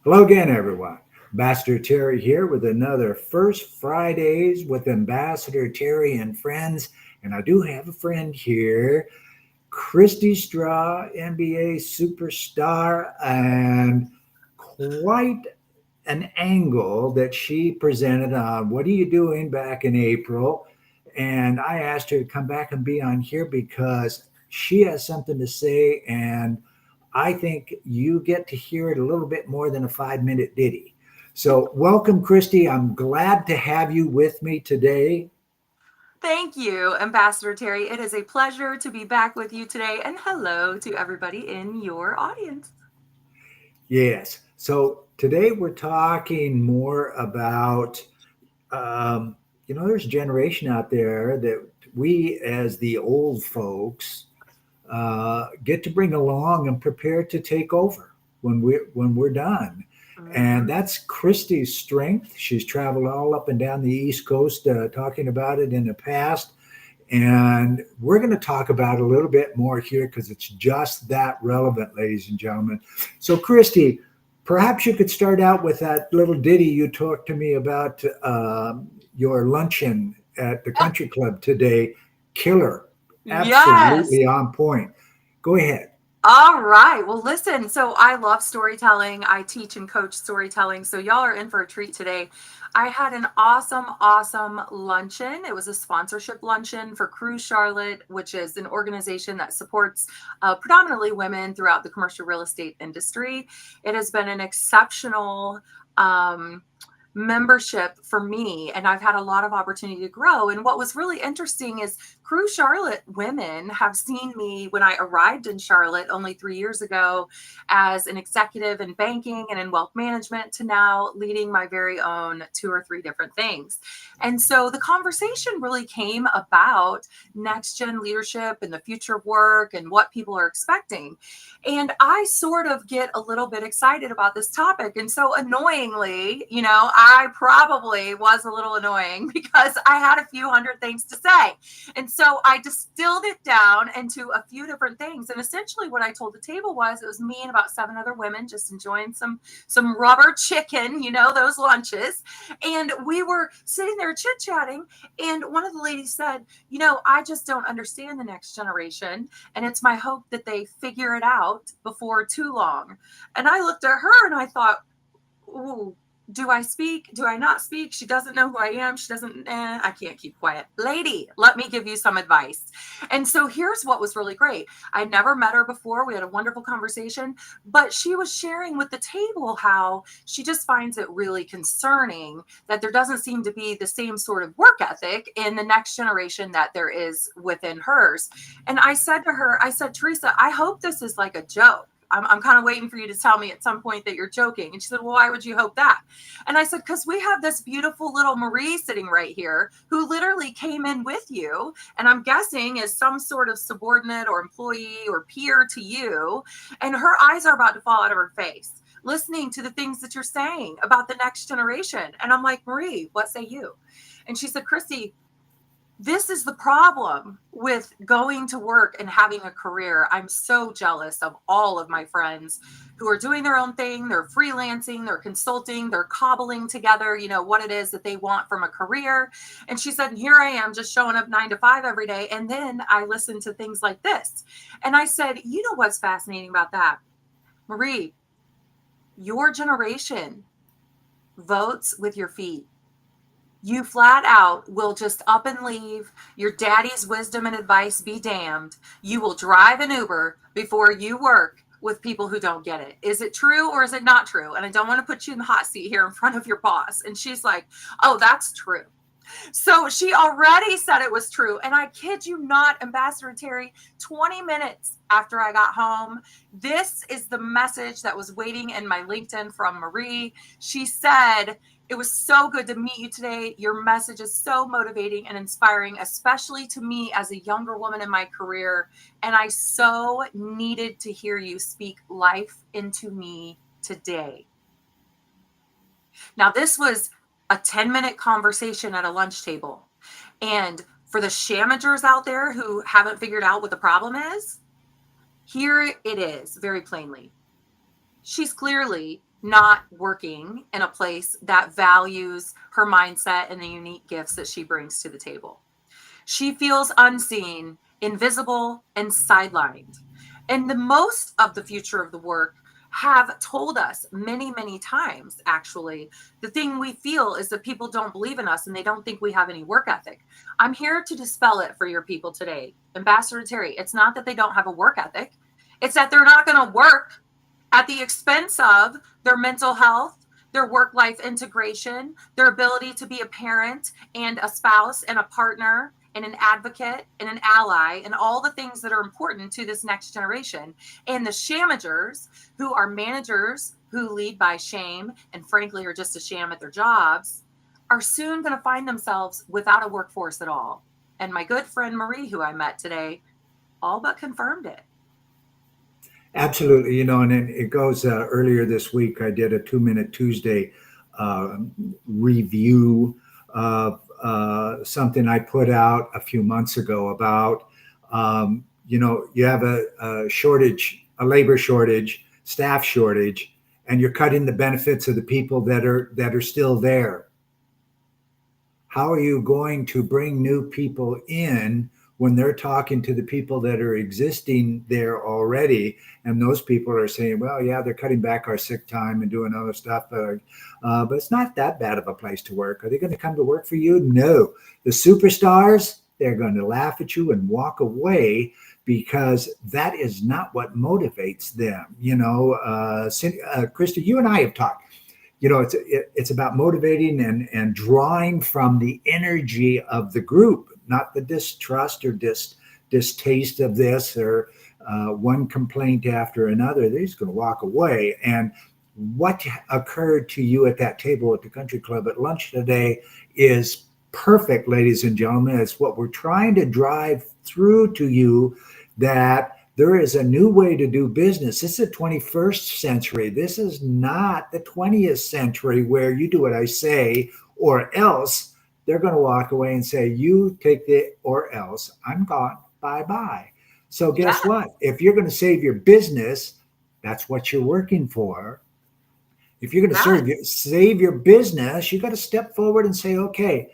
Hello again, everyone. Ambassador Terry here with another First Fridays with Ambassador Terry and friends. And I do have a friend here, Kristi Straw, MBA superstar, and quite an angle that she presented on what are you doing back in April. And I asked her to come back and be on here because she has something to say. And I think you get to hear it a little bit more than a 5 minute ditty. So, welcome, Kristi. I'm glad to have you with me today. Thank you, Ambassador Terry. It is a pleasure to be back with you today, and hello to everybody in your audience. Yes. So, today we're talking more about there's a generation out there that we, as the old folks, get to bring along and prepare to take over when we're done. And Mhm. that's Christie's strength. She's traveled all up and down the East Coast talking about it in the past. And we're going to talk about it a little bit more here because it's just that relevant, ladies and gentlemen. So, Christy, perhaps you could start out with that little ditty you talked to me about your luncheon at the country club today. Killer, Yes. absolutely on point. Go ahead. All right. Well, listen. So I love storytelling. I teach and coach storytelling. So y'all are in for a treat today. I had an awesome luncheon. It was a sponsorship luncheon for Cruise Charlotte, which is an organization that supports predominantly women throughout the commercial real estate industry. It has been an exceptional um, membership for me, and I've had a lot of opportunity to grow. And what was really interesting is Crew Charlotte women have seen me when I arrived in Charlotte only 3 years ago as an executive in banking and in wealth management to now leading my very own two or three different things. And so the conversation really came about next gen leadership and the future of work and what people are expecting. And I sort of get a little bit excited about this topic. And so annoyingly, I probably was a little annoying because I had a few hundred things to say. And so I distilled it down into a few different things. And essentially what I told the table was it was me and about seven other women just enjoying some rubber chicken, those lunches. And we were sitting there chit-chatting. And one of the ladies said, I just don't understand the next generation. And it's my hope that they figure it out before too long. And I looked at her and I thought, ooh, do I speak? Do I not speak? She doesn't know who I am. She doesn't, I can't keep quiet. Lady, let me give you some advice. And so here's what was really great. I never met her before. We had a wonderful conversation, but she was sharing with the table how she just finds it really concerning that there doesn't seem to be the same sort of work ethic in the next generation that there is within hers. And I said to her, I said, Teresa, I hope this is like a joke. I'm kind of waiting for you to tell me at some point that you're joking. And she said, well, why would you hope that? And I said, because we have this beautiful little Marie sitting right here who literally came in with you. And I'm guessing is some sort of subordinate or employee or peer to you. And her eyes are about to fall out of her face, listening to the things that you're saying about the next generation. And I'm like, Marie, what say you? And she said, Kristi, this is the problem with going to work and having a career. I'm so jealous of all of my friends who are doing their own thing. They're freelancing, they're consulting, they're cobbling together, what it is that they want from a career. And she said, here I am just showing up 9 to 5 every day. And then I listen to things like this. And I said, what's fascinating about that? Marie, your generation votes with your feet. You flat out will just up and leave. Your daddy's wisdom and advice be damned. You will drive an Uber before you work with people who don't get it. Is it true or is it not true? And I don't want to put you in the hot seat here in front of your boss. And she's like, oh, that's true. So she already said it was true. And I kid you not, Ambassador Terry, 20 minutes after I got home, this is the message that was waiting in my LinkedIn from Marie. She said, it was so good to meet you today. Your message is so motivating and inspiring, especially to me as a younger woman in my career. And I so needed to hear you speak life into me today. Now, this was a 10-minute conversation at a lunch table. And for the shamagers out there who haven't figured out what the problem is, here it is very plainly. She's clearly not working in a place that values her mindset and the unique gifts that she brings to the table. She feels unseen, invisible, and sidelined. And the most of the future of the work have told us many, many times, actually, the thing we feel is that people don't believe in us and they don't think we have any work ethic. I'm here to dispel it for your people today. Ambassador Terry, it's not that they don't have a work ethic, it's that they're not going to work at the expense of their mental health, their work life integration, their ability to be a parent and a spouse and a partner and an advocate and an ally and all the things that are important to this next generation. And the shamagers, who are managers who lead by shame and frankly are just a sham at their jobs, are soon going to find themselves without a workforce at all. And my good friend Marie, who I met today, all but confirmed it. Absolutely, and then it goes earlier this week. I did a 2 Minute Tuesday review of something I put out a few months ago about, you have a shortage, a labor shortage, staff shortage, and you're cutting the benefits of the people that are still there. How are you going to bring new people in when they're talking to the people that are existing there already? And those people are saying, well, yeah, they're cutting back our sick time and doing other stuff, but it's not that bad of a place to work. Are they going to come to work for you? No. The superstars, they're going to laugh at you and walk away because that is not what motivates them. Kristi, you and I have talked. It's about motivating and drawing from the energy of the group, not the distrust or distaste of this or one complaint after another. They're just going to walk away. And what occurred to you at that table at the country club at lunch today is perfect, ladies and gentlemen. It's what we're trying to drive through to you, that there is a new way to do business. This is the 21st century. This is not the 20th century where you do what I say or else. They're going to walk away and say, you take the or else, I'm gone, bye-bye. So guess what? If you're going to save your business, that's what you're working for. If you're going to save your business, you got to step forward and say, okay,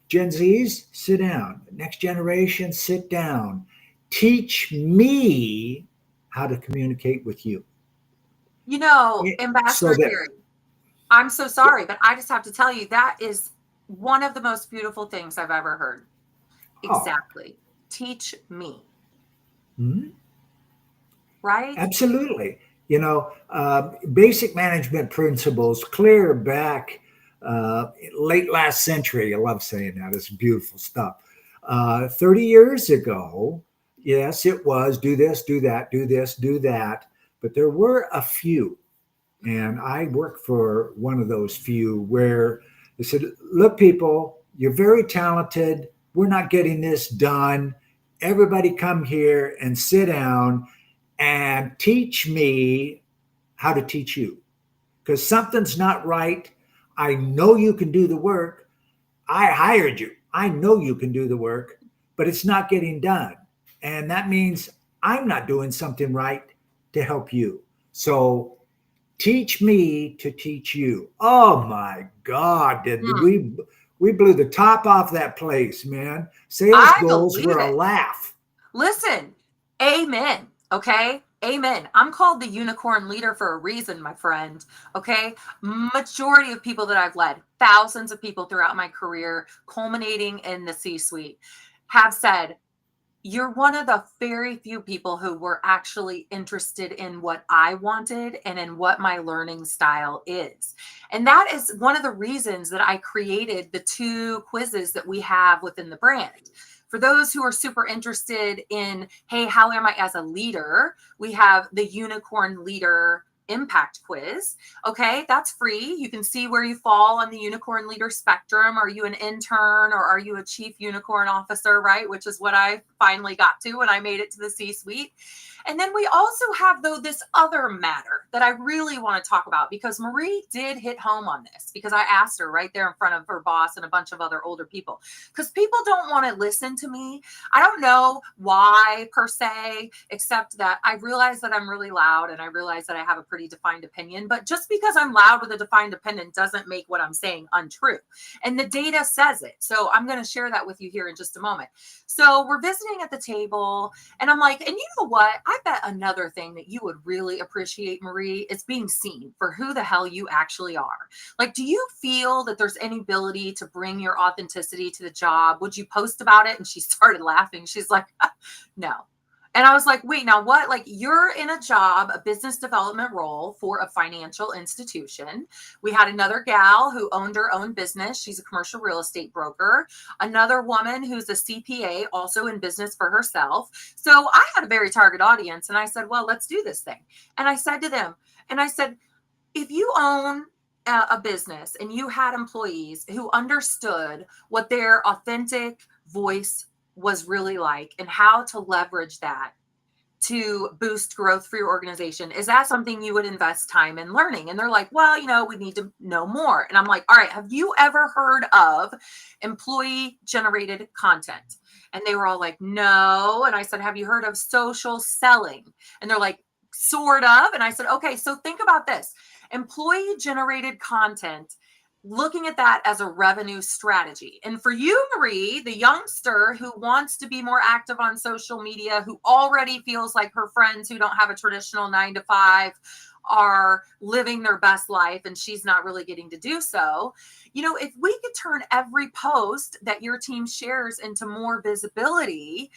Gen Zs, sit down. Next generation, sit down. Teach me how to communicate with you. Ambassador Terry, I'm so sorry, but I just have to tell you that is one of the most beautiful things I've ever heard. Exactly. Teach me. Mm-hmm. Right? Absolutely. Basic management principles clear back late last century. I love saying that. It's beautiful stuff. 30 years ago, yes, it was do this, do that, do this, do that. But there were a few. And I worked for one of those few where they said, look, people, you're very talented. We're not getting this done. Everybody come here and sit down and teach me how to teach you. Because something's not right. I know you can do the work. I hired you. I know you can do the work, but it's not getting done. And that means I'm not doing something right to help you. So teach me to teach you. Oh my God, we blew the top off that place, man. Sales goals were a laugh. Listen, amen. Okay. Amen. I'm called the unicorn leader for a reason, my friend. Okay. Majority of people that I've led, thousands of people throughout my career, culminating in the C-suite, have said, you're one of the very few people who were actually interested in what I wanted and in what my learning style is. And that is one of the reasons that I created the 2 quizzes that we have within the brand. For those who are super interested in, hey, how am I as a leader? We have the Unicorn Leader Impact Quiz. Okay, that's free. You can see where you fall on the unicorn leader spectrum. Are you an intern or are you a chief unicorn officer, right? Which is what I finally got to when I made it to the C-suite. And then we also have, though, this other matter that I really want to talk about, because Marie did hit home on this, because I asked her right there in front of her boss and a bunch of other older people, because people don't want to listen to me. I don't know why per se, except that I realize that I'm really loud and I realize that I have a pretty pretty defined opinion, but just because I'm loud with a defined opinion doesn't make what I'm saying untrue. And the data says it. So I'm going to share that with you here in just a moment. So we're visiting at the table, and I'm like, and you know what? I bet another thing that you would really appreciate, Marie, is being seen for who the hell you actually are. Like, do you feel that there's any ability to bring your authenticity to the job? Would you post about it? And she started laughing. She's like, no. And I was like, wait, now what? Like, you're in a job, a business development role for a financial institution. We had another gal who owned her own business. She's a commercial real estate broker. Another woman who's a CPA, also in business for herself. So I had a very target audience. And I said, well, let's do this thing. And I said to them, and I said, if you own a business and you had employees who understood what their authentic voice was really like and how to leverage that to boost growth for your organization, is that something you would invest time in learning? And they're like, well, we need to know more. And I'm like, all right, have you ever heard of employee generated content? And they were all like, no. And I said, have you heard of social selling? And they're like, sort of. And I said, okay, so think about this. Employee generated content, looking at that as a revenue strategy. And for you, Marie, the youngster who wants to be more active on social media, who already feels like her friends who don't have a traditional 9-to-5 are living their best life and she's not really getting to do so. If we could turn every post that your team shares into more visibility,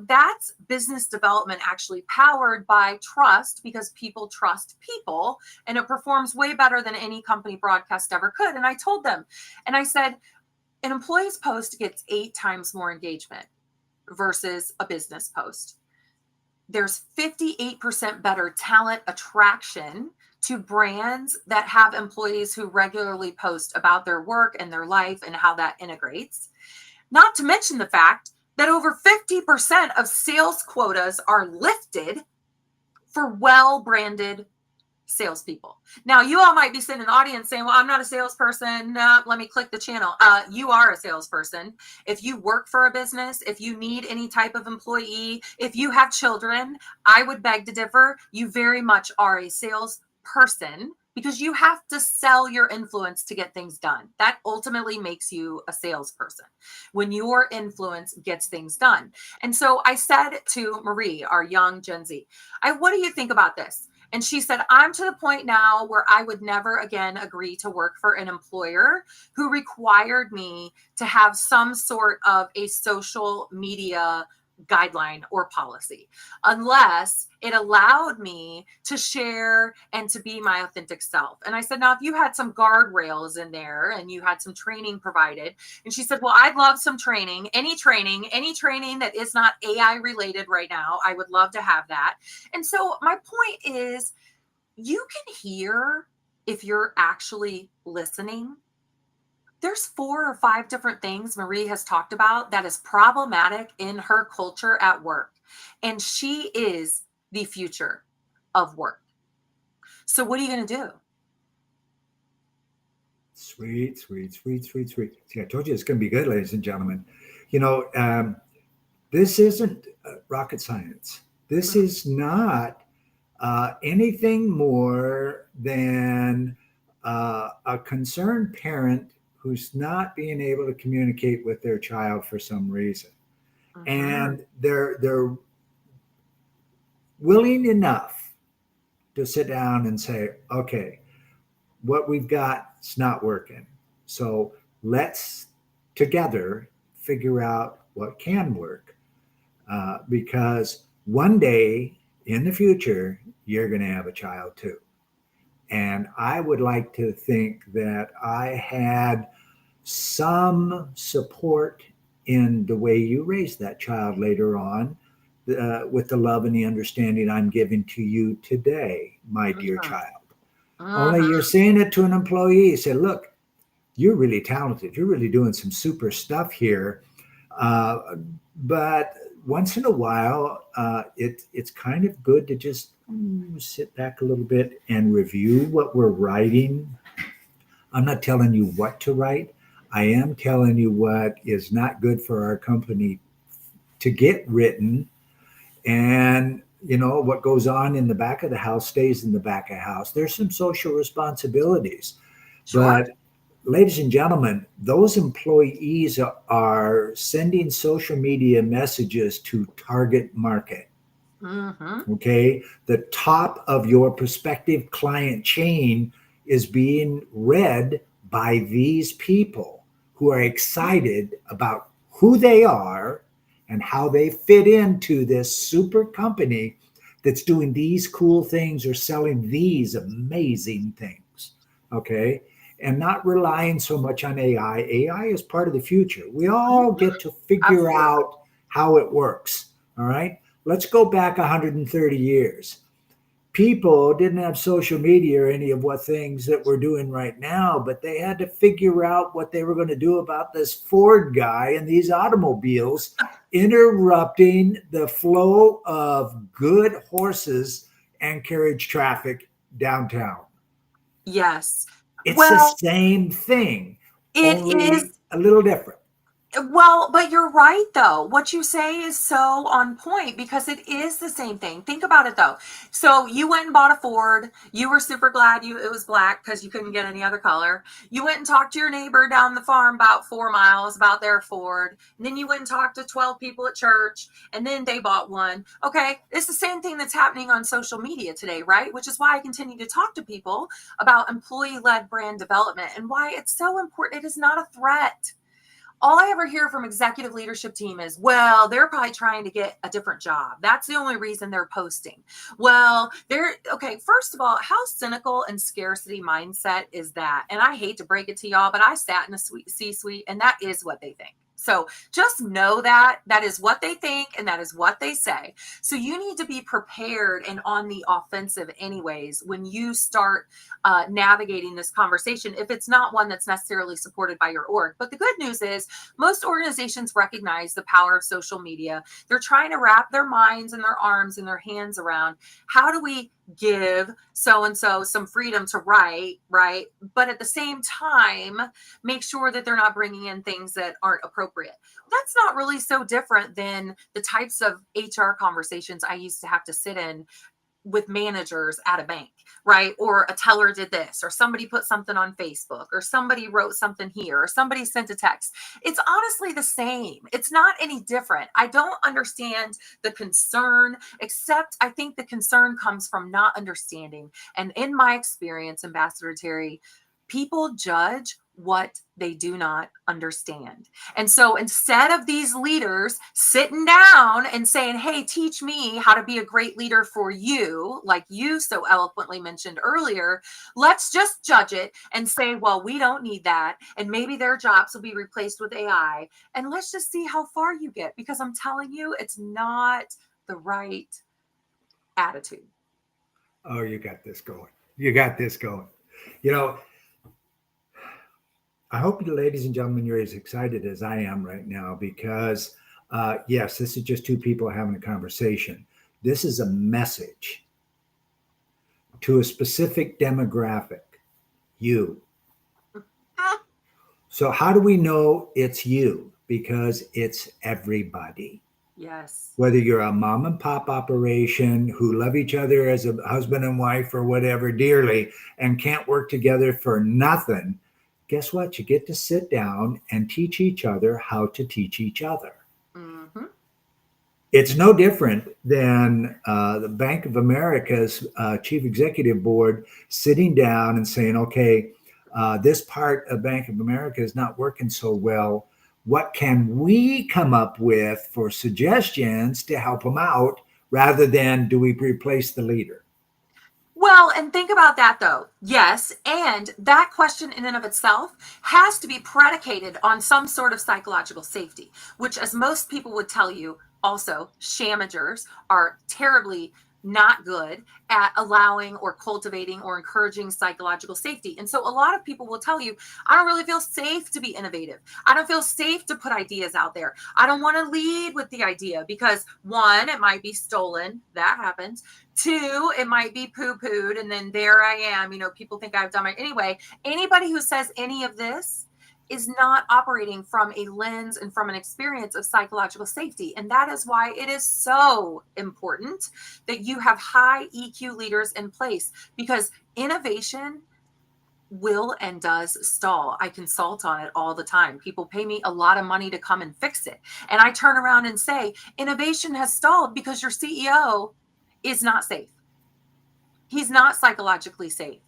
that's business development actually powered by trust, because people trust people, and it performs way better than any company broadcast ever could. And I told them, and I said, an employee's post gets 8 times more engagement versus a business post. There's 58% better talent attraction to brands that have employees who regularly post about their work and their life and how that integrates. Not to mention the fact that over 50% of sales quotas are lifted for well-branded salespeople. Now, you all might be sitting in the audience saying, well, I'm not a salesperson. Let me click the channel. You are a salesperson. If you work for a business, if you need any type of employee, if you have children, I would beg to differ. You very much are a salesperson, because you have to sell your influence to get things done. That ultimately makes you a salesperson, when your influence gets things done. And so I said to Marie, our young Gen Z, what do you think about this? And she said, I'm to the point now where I would never again agree to work for an employer who required me to have some sort of a social media guideline or policy, unless it allowed me to share and to be my authentic self. And I said, now, if you had some guardrails in there and you had some training provided. And she said, well, I'd love some training, any training that is not AI related right now. I would love to have that. And so my point is, you can hear if you're actually listening. There's 4 or 5 different things Marie has talked about that is problematic in her culture at work. And she is the future of work. So what are you going to do? Sweet. See, I told you it's going to be good, ladies and gentlemen. This isn't rocket science. This is not anything more than a concerned parent who's not being able to communicate with their child for some reason. Mm-hmm. And they're willing enough to sit down and say, okay, what we've got is not working. So let's together figure out what can work. Because one day in the future, you're going to have a child too. And I would like to think that I had some support in the way you raised that child later on, with the love and the understanding I'm giving to you today, my dear child. Only you're saying it to an employee. Say, look, you're really talented. You're really doing some super stuff here. But once in a while, it's kind of good to just sit back a little bit and review what we're writing. I'm not telling you what to write. I am telling you what is not good for our company to get written. And what goes on in the back of the house stays in the back of the house. There's some social responsibilities. Sure. But, ladies and gentlemen, those employees are sending social media messages to target market. Mm-hmm. Okay. The top of your prospective client chain is being read by these people who are excited about who they are and how they fit into this super company that's doing these cool things or selling these amazing things. Okay. And not relying so much on AI. AI is part of the future. We all Mm-hmm. get to figure Absolutely. out how it works. All right. Let's go back 130 years. People didn't have social media or any of what things that we're doing right now, but they had to figure out what they were going to do about this Ford guy and these automobiles interrupting the flow of good horses and carriage traffic downtown. Yes. It's the Well, same thing, it is. only a little different. Well, but you're right though. What you say is so on point because it is the same thing. Think about it though. So you went and bought a Ford. You were super glad it was black because you couldn't get any other color. You went and talked to your neighbor down the farm about 4 miles about their Ford. And then you went and talked to 12 people at church and then they bought one. Okay. It's the same thing that's happening on social media today, right? Which is why I continue to talk to people about employee-led brand development and why it's so important. It is not a threat. All I ever hear from executive leadership team is, well, they're probably trying to get a different job. That's the only reason they're posting. Well, they're okay. First of all, how cynical and scarcity mindset is that? And I hate to break it to y'all, but I sat in a C-suite and that is what they think. So just know that that is what they think and that is what they say. So you need to be prepared and on the offensive anyways when you start navigating this conversation if it's not one that's necessarily supported by your org. But the good news is most organizations recognize the power of social media. They're trying to wrap their minds and their arms and their hands around how do we give so and so some freedom to write, right? But at the same time, make sure that they're not bringing in things that aren't appropriate. That's not really so different than the types of HR conversations I used to have to sit in with managers at a bank, right? Or a teller did this, or somebody put something on Facebook, or somebody wrote something here, or somebody sent a text. It's honestly the same. It's not any different. I don't understand the concern, except I think the concern comes from not understanding. And in my experience, Ambassador Terry, people judge what they do not understand. And so instead of these leaders sitting down and saying, hey, teach me how to be a great leader for you, like you so eloquently mentioned earlier, let's just judge it and say, well, we don't need that. And maybe their jobs will be replaced with AI. And let's just see how far you get, because I'm telling you, it's not the right attitude. Oh, you got this going. You got this going. You know, I hope you, ladies and gentlemen, you're as excited as I am right now because, yes, this is just two people having a conversation. This is a message to a specific demographic, you. So, how do we know it's you? Because it's everybody. Yes. Whether you're a mom and pop operation who love each other as a husband and wife or whatever dearly and can't work together for nothing, guess what? You get to sit down and teach each other how to teach each other. Mm-hmm. It's no different than the Bank of America's chief executive board sitting down and saying, okay, this part of Bank of America is not working so well. What can we come up with for suggestions to help them out rather than do we replace the leader? Well, and think about that though. Yes. And that question in and of itself has to be predicated on some sort of psychological safety, which, as most people would tell you, also, shamagers are terribly not good at allowing or cultivating or encouraging psychological safety. And so a lot of people will tell you, I don't really feel safe to be innovative. I don't feel safe to put ideas out there. I don't want to lead with the idea because one, it might be stolen. That happens. Two, it might be poo-pooed. And then there I am, people think I've done it. Anyway, anybody who says any of this is not operating from a lens and from an experience of psychological safety. And that is why it is so important that you have high EQ leaders in place, because innovation will and does stall. I consult on it all the time. People pay me a lot of money to come and fix it. And I turn around and say, innovation has stalled because your CEO is not safe. He's not psychologically safe.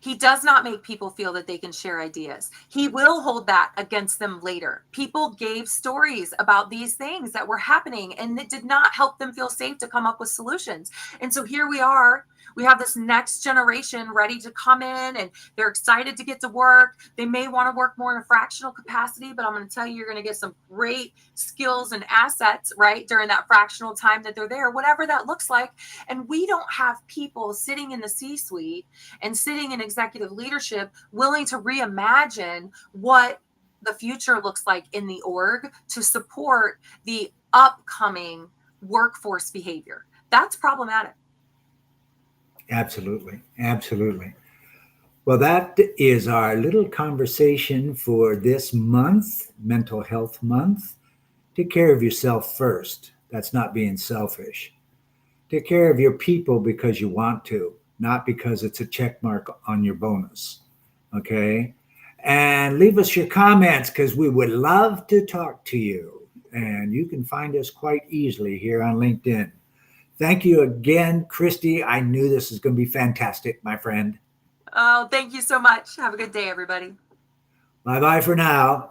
He does not make people feel that they can share ideas. He will hold that against them later. People gave stories about these things that were happening, and it did not help them feel safe to come up with solutions. And so here we are. We have this next generation ready to come in, and they're excited to get to work. They may want to work more in a fractional capacity, but I'm going to tell you, you're going to get some great skills and assets, right, during that fractional time that they're there, whatever that looks like. And we don't have people sitting in the C-suite and sitting in executive leadership willing to reimagine what the future looks like in the org to support the upcoming workforce behavior. That's problematic. Absolutely. Absolutely. Well, that is our little conversation for this month, Mental Health Month. Take care of yourself first. That's not being selfish. Take care of your people because you want to, not because it's a check mark on your bonus. Okay? And leave us your comments because we would love to talk to you. And you can find us quite easily here on LinkedIn. Thank you again, Kristi. I knew this was going to be fantastic, my friend. Oh, thank you so much. Have a good day, everybody. Bye bye for now.